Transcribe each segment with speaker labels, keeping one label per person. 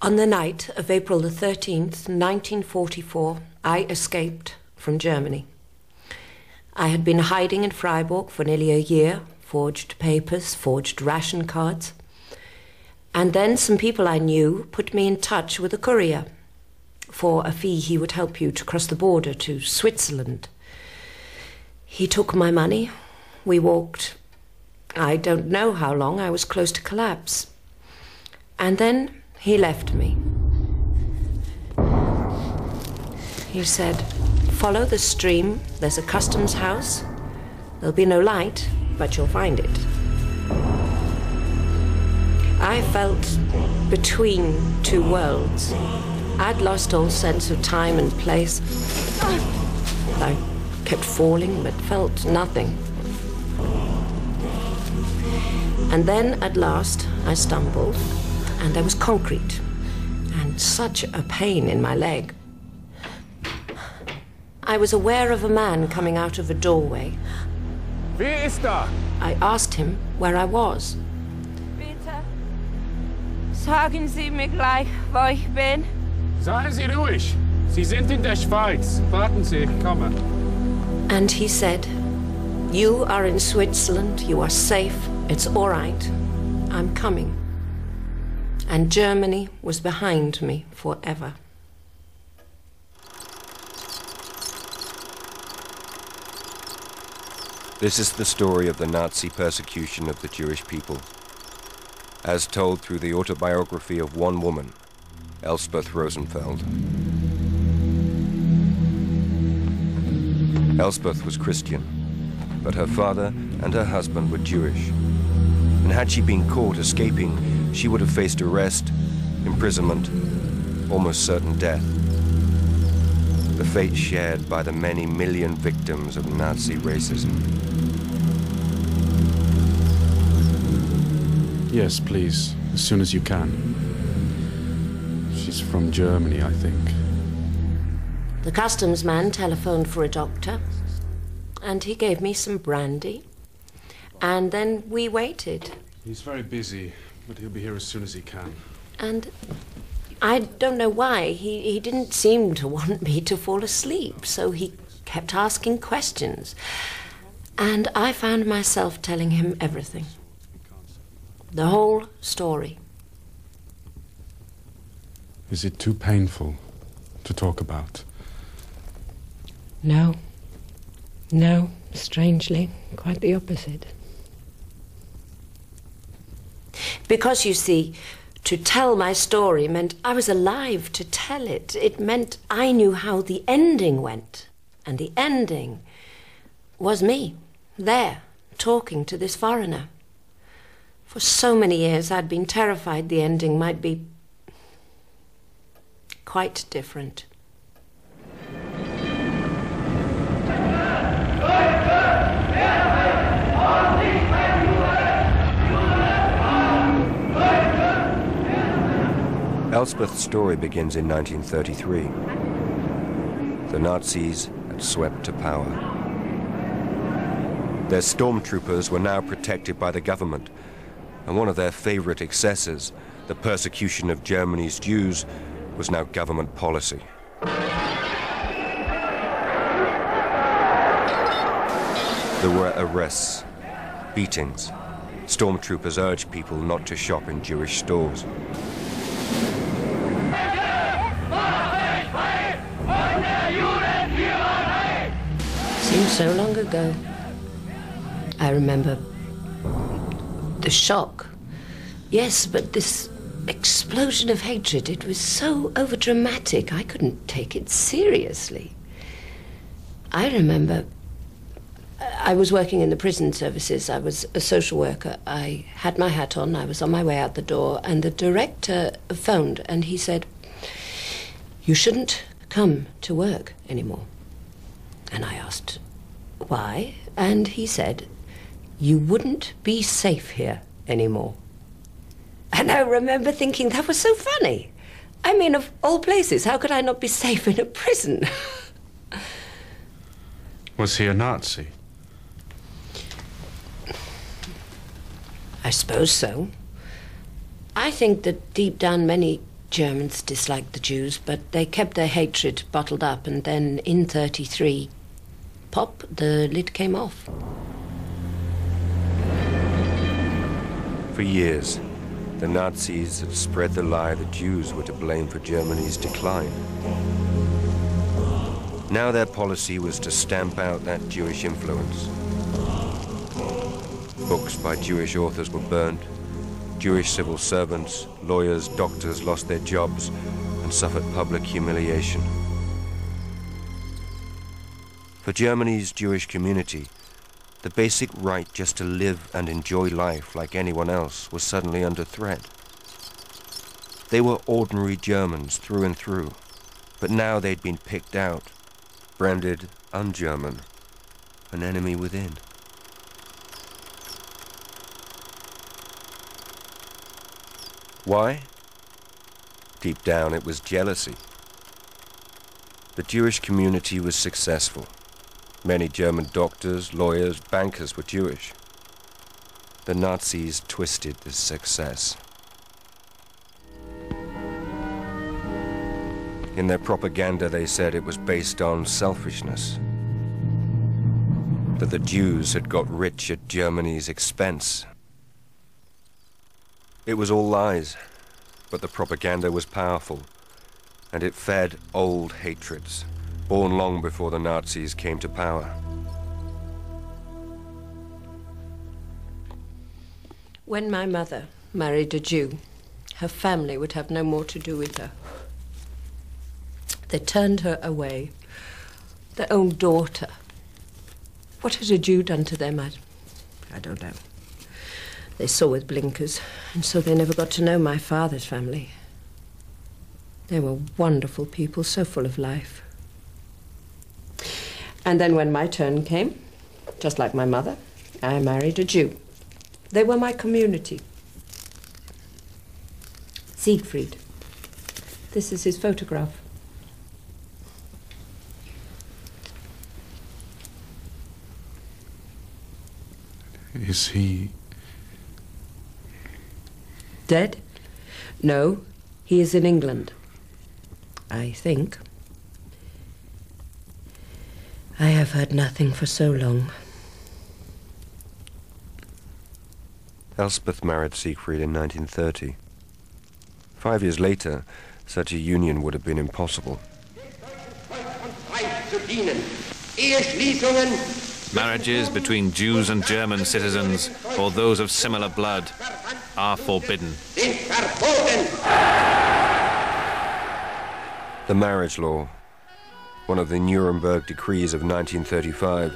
Speaker 1: On the night of April the 13th, 1944, I escaped from Germany. I had been hiding in Freiburg for nearly a year, forged papers, forged ration cards. And then some people I knew put me in touch with a courier. For a fee, he would help you to cross the border to Switzerland. He took my money. We walked. I don't know how long. I was close to collapse. And then he left me. He said, "Follow the stream. There's a customs house. There'll be no light, but you'll find it." I felt between two worlds. I'd lost all sense of time and place. I kept falling, but felt nothing. And then, at last, I stumbled, and there was concrete, and such a pain in my leg. I was aware of a man coming out of a doorway.
Speaker 2: Wer ist da?
Speaker 1: I asked him where I was.
Speaker 3: Bitte, sagen Sie mir gleich, wo ich bin.
Speaker 2: Seien Sie ruhig. Sie sind in der Schweiz. Warten Sie, ich komme.
Speaker 1: And he said, "You are in Switzerland, you are safe, it's all right, I'm coming." And Germany was behind me forever.
Speaker 4: This is the story of the Nazi persecution of the Jewish people, as told through the autobiography of one woman, Elsbeth Rosenfeld. Elsbeth was Christian, but her father and her husband were Jewish. And had she been caught escaping, she would have faced arrest, imprisonment, almost certain death. The fate shared by the many million victims of Nazi racism.
Speaker 5: Yes, please, as soon as you can. She's from Germany, I think.
Speaker 1: The customs man telephoned for a doctor, and he gave me some brandy, and then we waited.
Speaker 5: He's very busy, but he'll be here as soon as he can.
Speaker 1: And I don't know why, he didn't seem to want me to fall asleep, so he kept asking questions. And I found myself telling him everything. The whole story.
Speaker 5: Is it too painful to talk about?
Speaker 1: No. No, strangely, quite the opposite. Because, you see, to tell my story meant I was alive to tell it. It meant I knew how the ending went. And the ending was me, there, talking to this foreigner. For so many years I'd been terrified the ending might be quite different.
Speaker 4: Elsbeth's story begins in 1933. The Nazis had swept to power. Their stormtroopers were now protected by the government, and one of their favorite excesses, the persecution of Germany's Jews, was now government policy. There were arrests, beatings. Stormtroopers urged people not to shop in Jewish stores.
Speaker 1: Seems so long ago. I remember the shock. Yes, but this explosion of hatred, it was so overdramatic, I couldn't take it seriously. I remember I was working in the prison services. I was a social worker. I had my hat on. I was on my way out the door, and the director phoned, and he said, "You shouldn't come to work anymore." And I asked, "Why?" And he said, "You wouldn't be safe here anymore." And I remember thinking that was so funny. I mean, of all places, how could I not be safe in a prison?
Speaker 5: Was he a Nazi?
Speaker 1: I suppose so. I think that deep down many Germans disliked the Jews, but they kept their hatred bottled up, and then in 1933, pop, the lid came off.
Speaker 4: For years, the Nazis had spread the lie that Jews were to blame for Germany's decline. Now their policy was to stamp out that Jewish influence. Books by Jewish authors were burned. Jewish civil servants, lawyers, doctors lost their jobs and suffered public humiliation. For Germany's Jewish community, the basic right just to live and enjoy life like anyone else was suddenly under threat. They were ordinary Germans through and through, but now they'd been picked out, branded un-German, an enemy within. Why? Deep down, it was jealousy. The Jewish community was successful. Many German doctors, lawyers, bankers were Jewish. The Nazis twisted this success. In their propaganda, they said it was based on selfishness, that the Jews had got rich at Germany's expense. It was all lies, but the propaganda was powerful, and it fed old hatreds, born long before the Nazis came to power.
Speaker 1: When my mother married a Jew, her family would have no more to do with her. They turned her away. Their own daughter. What had a Jew done to them? I don't know. They saw with blinkers, and so they never got to know my father's family. They were wonderful people, so full of life. And then when my turn came, just like my mother, I married a Jew. They were my community. Siegfried. This is his photograph.
Speaker 5: Is he...
Speaker 1: Dead? No, he is in England. I think. I have heard nothing for so long.
Speaker 4: Elspeth married Siegfried in 1930. 5 years later, such a union would have been impossible.
Speaker 6: Marriages between Jews and German citizens, or those of similar blood, are forbidden.
Speaker 4: The marriage law, one of the Nuremberg decrees of 1935,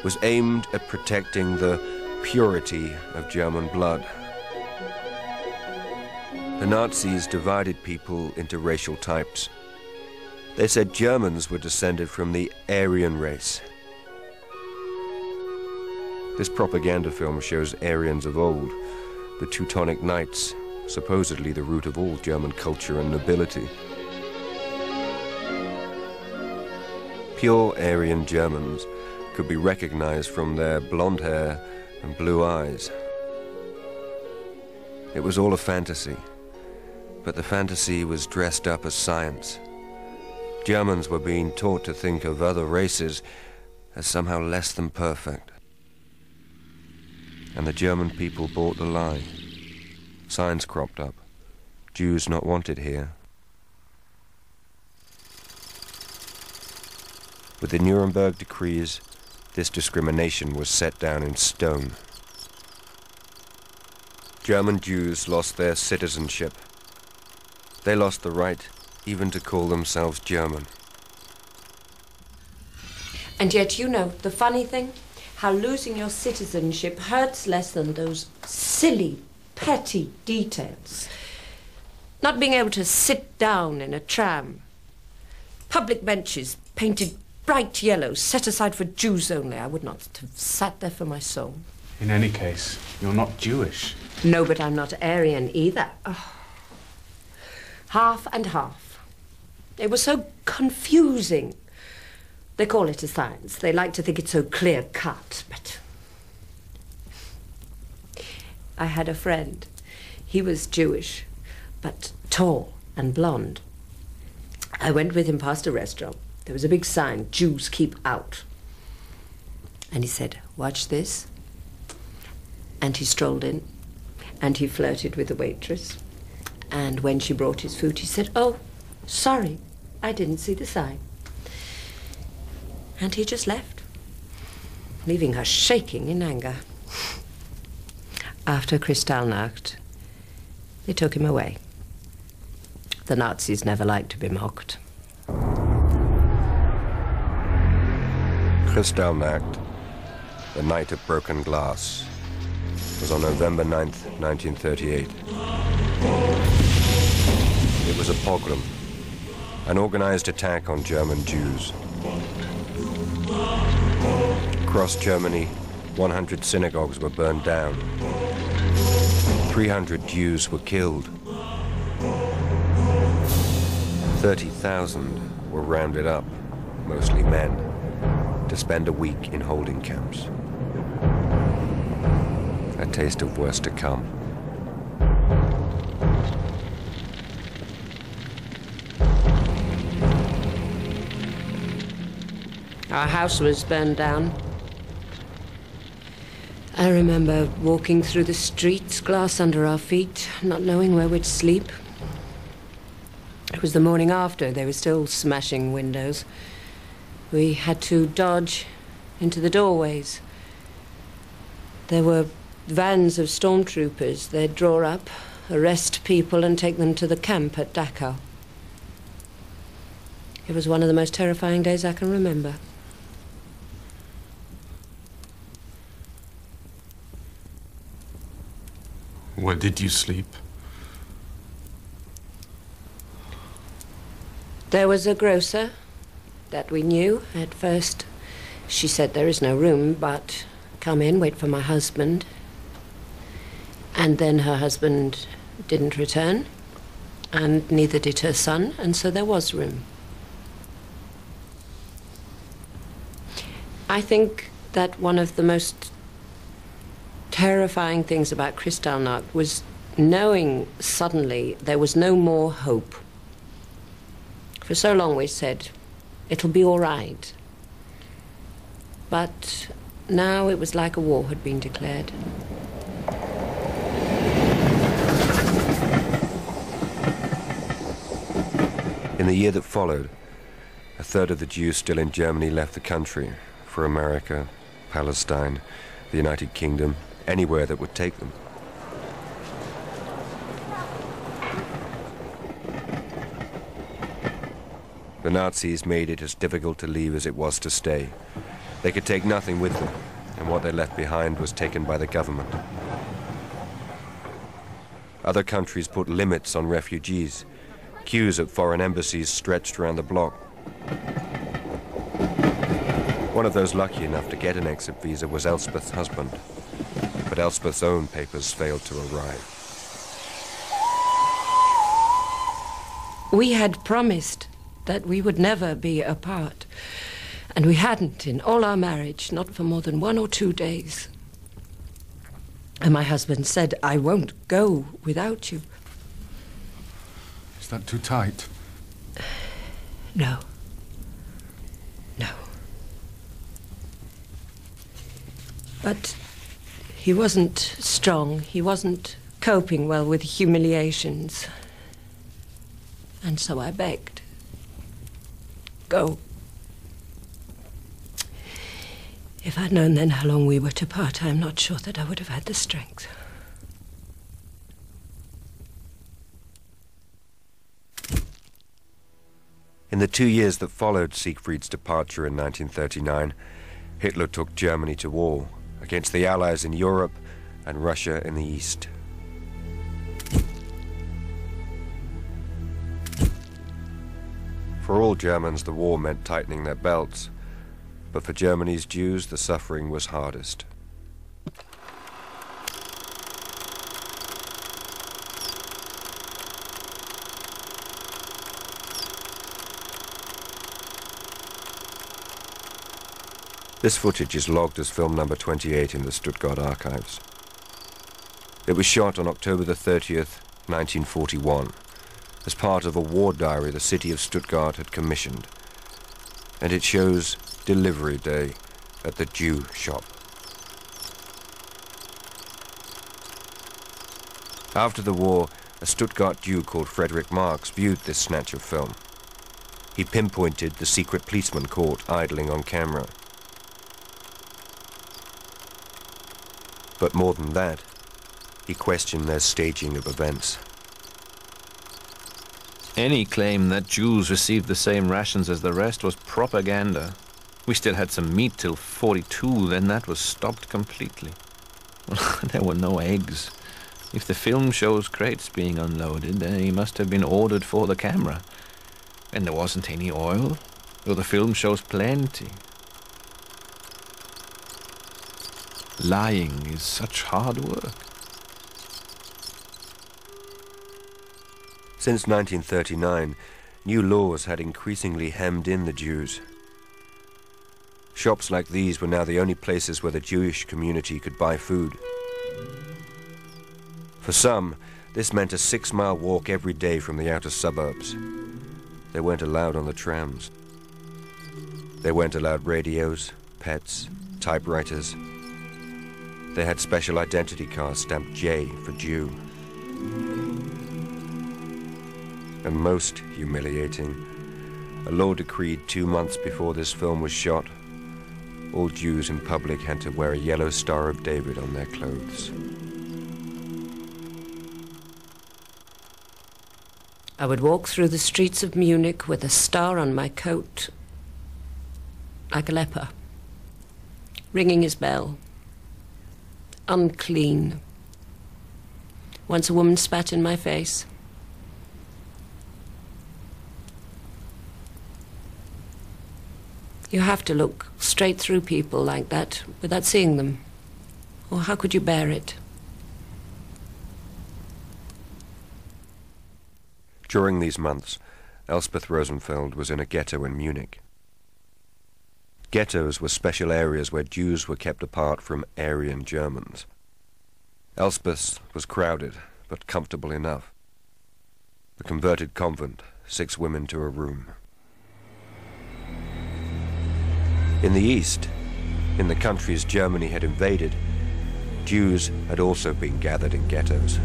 Speaker 4: was aimed at protecting the purity of German blood. The Nazis divided people into racial types. They said Germans were descended from the Aryan race. This propaganda film shows Aryans of old, the Teutonic Knights, supposedly the root of all German culture and nobility. Pure Aryan Germans could be recognized from their blonde hair and blue eyes. It was all a fantasy, but the fantasy was dressed up as science. Germans were being taught to think of other races as somehow less than perfect. And the German people bought the lie. Signs cropped up. Jews not wanted here. With the Nuremberg decrees, this discrimination was set down in stone. German Jews lost their citizenship. They lost the right even to call themselves German.
Speaker 1: And yet, you know, the funny thing? How losing your citizenship hurts less than those silly, petty details. Not being able to sit down in a tram. Public benches painted bright yellow, set aside for Jews only. I would not have sat there for my soul.
Speaker 5: In any case, you're not Jewish.
Speaker 1: No, but I'm not Aryan either. Oh. Half and half. It was so confusing. They call it a science. They like to think it's so clear-cut, but... I had a friend. He was Jewish, but tall, and blonde. I went with him past a restaurant. There was a big sign, "Jews keep out." And he said, "Watch this." And he strolled in, and he flirted with the waitress. And when she brought his food, he said, "Oh, sorry, I didn't see the sign." And he just left, leaving her shaking in anger. After Kristallnacht, they took him away. The Nazis never liked to be mocked.
Speaker 4: Kristallnacht, the night of broken glass, was on November 9th, 1938. It was a pogrom, an organized attack on German Jews. Across Germany, 100 synagogues were burned down. 300 Jews were killed. 30,000 were rounded up, mostly men, to spend a week in holding camps. A taste of worse to come.
Speaker 1: Our house was burned down. I remember walking through the streets, glass under our feet, not knowing where we'd sleep. It was the morning after. They were still smashing windows. We had to dodge into the doorways. There were vans of stormtroopers. They'd draw up, arrest people, and take them to the camp at Dachau. It was one of the most terrifying days I can remember.
Speaker 5: Where did you sleep?
Speaker 1: There was a grocer that we knew at first. She said, "There is no room, but come in, wait for my husband." And then her husband didn't return, and neither did her son, and so there was room. I think that one of the most terrifying things about Kristallnacht was knowing suddenly there was no more hope. For so long we said, it'll be all right. But now it was like a war had been declared.
Speaker 4: In the year that followed, a third of the Jews still in Germany left the country for America, Palestine, the United Kingdom, anywhere that would take them. The Nazis made it as difficult to leave as it was to stay. They could take nothing with them, and what they left behind was taken by the government. Other countries put limits on refugees. Queues at foreign embassies stretched around the bloc. One of those lucky enough to get an exit visa was Elspeth's husband, but Elspeth's own papers failed to arrive.
Speaker 1: We had promised that we would never be apart, and we hadn't in all our marriage, not for more than 1 or 2 days. And my husband said, "I won't go without you."
Speaker 5: Is that too tight?
Speaker 1: No. No. But he wasn't strong. He wasn't coping well with humiliations. And so I begged. Go. If I'd known then how long we were to part, I'm not sure that I would have had the strength.
Speaker 4: In the 2 years that followed Siegfried's departure in 1939, Hitler took Germany to war against the Allies in Europe and Russia in the East. For all Germans, the war meant tightening their belts, but for Germany's Jews, the suffering was hardest. This footage is logged as film number 28 in the Stuttgart archives. It was shot on October the 30th, 1941, as part of a war diary the city of Stuttgart had commissioned, and it shows delivery day at the Jew shop. After the war, a Stuttgart Jew called Frederick Marx viewed this snatch of film. He pinpointed the secret policeman caught idling on camera. But more than that, he questioned their staging of events.
Speaker 6: Any claim that Jews received the same rations as the rest was propaganda. We still had some meat till 42, then that was stopped completely. There were no eggs. If the film shows crates being unloaded, they must have been ordered for the camera. And there wasn't any oil, though the film shows plenty. Lying is such hard work.
Speaker 4: Since 1939, new laws had increasingly hemmed in the Jews. Shops like these were now the only places where the Jewish community could buy food. For some, this meant a 6-mile walk every day from the outer suburbs. They weren't allowed on the trams. They weren't allowed radios, pets, typewriters. They had special identity cards stamped J for Jew. And most humiliating, a law decreed 2 months before this film was shot, all Jews in public had to wear a yellow Star of David on their clothes.
Speaker 1: I would walk through the streets of Munich with a star on my coat, like a leper, ringing his bell. Unclean. Once a woman spat in my face. You have to look straight through people like that without seeing them. Or how could you bear it?
Speaker 4: During these months, Elspeth Rosenfeld was in a ghetto in Munich. Ghettos were special areas where Jews were kept apart from Aryan Germans. Elspeth's was crowded, but comfortable enough. A converted convent, 6 women to a room. In the east, in the countries Germany had invaded, Jews had also been gathered in ghettos.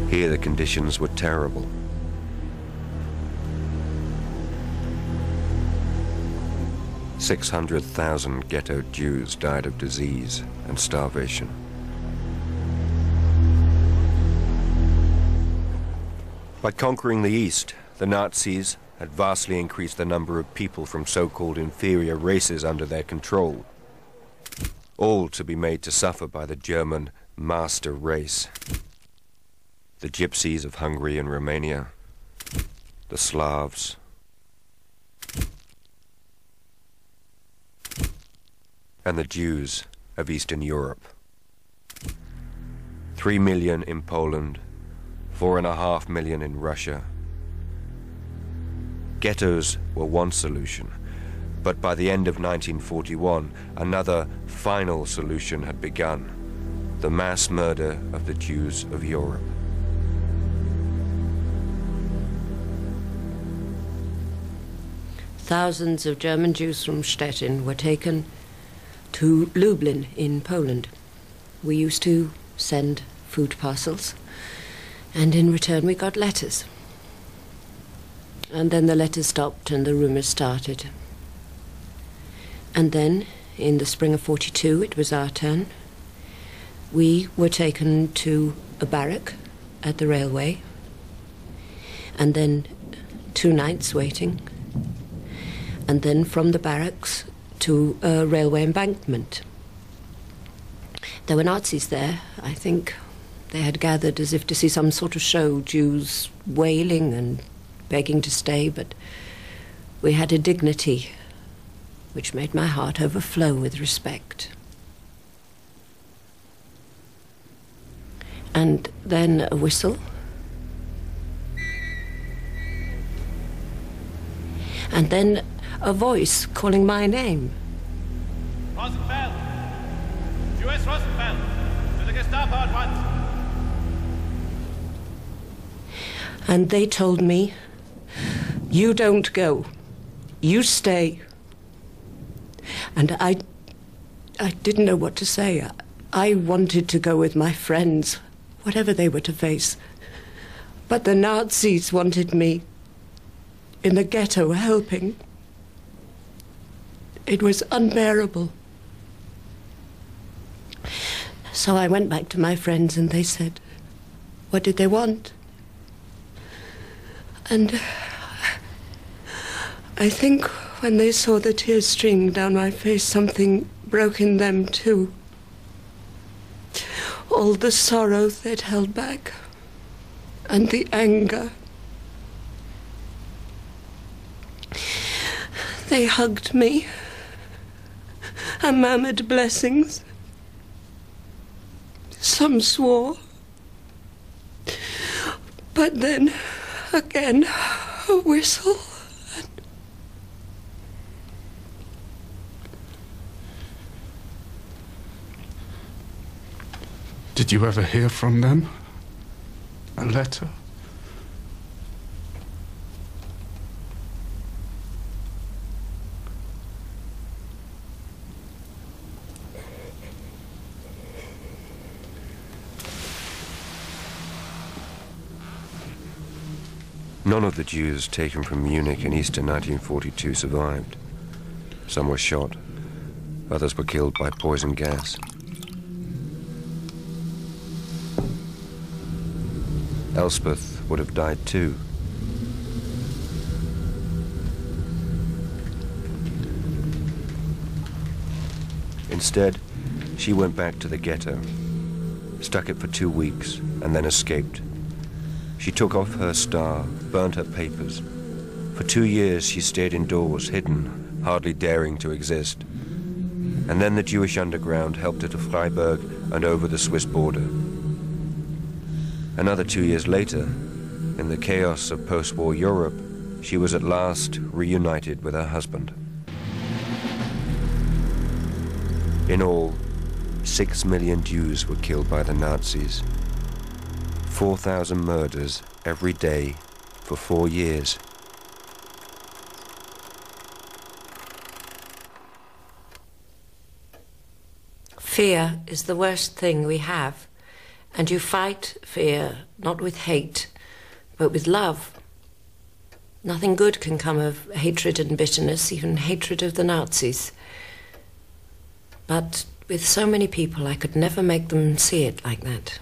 Speaker 4: Here the conditions were terrible. "600,000 ghetto Jews died of disease and starvation. By conquering the East, the Nazis had vastly increased the number of people from so-called inferior races under their control, all to be made to suffer by the German master race. The Gypsies of Hungary and Romania, the Slavs, and the Jews of Eastern Europe. 3 million in Poland, 4.5 million in Russia. Ghettos were one solution, but by the end of 1941, another final solution had begun: the mass murder of the Jews of Europe.
Speaker 1: Thousands of German Jews from Stettin were taken to Lublin in Poland. We used to send food parcels, and in return we got letters. And then the letters stopped and the rumors started. And then, in the spring of 42, it was our turn. We were taken to a barrack at the railway, and then 2 nights waiting, and then from the barracks to a railway embankment. There were Nazis there, I think. They had gathered as if to see some sort of show, Jews wailing and begging to stay, but we had a dignity which made my heart overflow with respect. And then a whistle. And then a voice calling my name.
Speaker 7: Rosenfeld! US Rosenfeld! To the Gestapo at once!
Speaker 1: And they told me, you don't go, you stay. And I didn't know what to say. I wanted to go with my friends, whatever they were to face. But the Nazis wanted me in the ghetto helping. It was unbearable. So I went back to my friends and they said, what did they want? And I think when they saw the tears streaming down my face, something broke in them too. All the sorrow they'd held back, and the anger. They hugged me and murmured blessings. Some swore. But then, again, a whistle.
Speaker 5: Did you ever hear from them? A letter?
Speaker 4: None of the Jews taken from Munich in Easter 1942 survived. Some were shot. Others were killed by poison gas. Elspeth would have died too. Instead, she went back to the ghetto, stuck it for 2 weeks, and then escaped. She took off her star, burnt her papers. For 2 years she stayed indoors, hidden, hardly daring to exist. And then the Jewish underground helped her to Freiburg and over the Swiss border. Another 2 years later, in the chaos of post-war Europe, she was at last reunited with her husband. In all, 6 million Jews were killed by the Nazis. 4,000 murders every day for 4 years.
Speaker 1: Fear is the worst thing we have. And you fight fear, not with hate, but with love. Nothing good can come of hatred and bitterness, even hatred of the Nazis. But with so many people, I could never make them see it like that.